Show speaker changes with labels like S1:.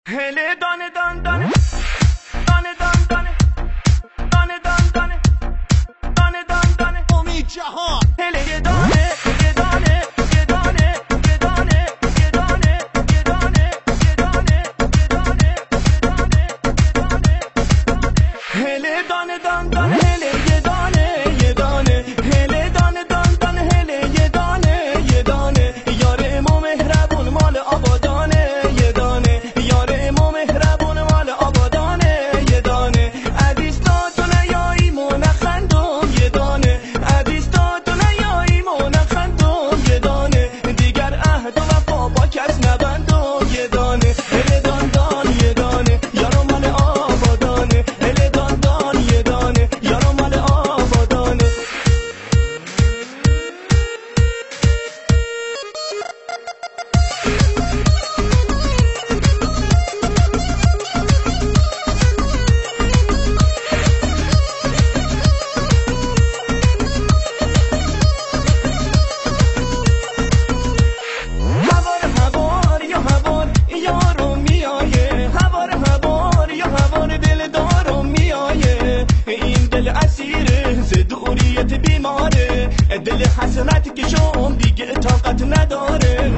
S1: هله دانه دان دانه دانه دان دانه دانه دان دانه دانه دان دانه
S2: امید جهان
S1: هله یه دانه یه دانه یه دانه یه دانه یه دانه یه دانه یه دانه یه دانه یه دانه یه دانه هله دانه دان دانه هله یه دانه یه دانه هله دانه دان دانه هله یه دانه یه دانه یار ما مهربون مال آبادانه یه دانه یار ما مهربون مال آبادانه یه دانه ادیستاتون یاییم و نخندم یه دانه ادیستاتون یاییم و نخندم یه دانه دیگر عهد و وفا با کس نبندم یه دانه هله دان دان یه دانه یارو مال آبادانه هله دان دان یه دانه یارو مال آبادانه هوار هوار یا هوار یارو میایه هوار هوار یا هوار دل دارو میایه این دل اسیره ز دوریت بیماره دل حسرت که شم دیگه طاقت نداره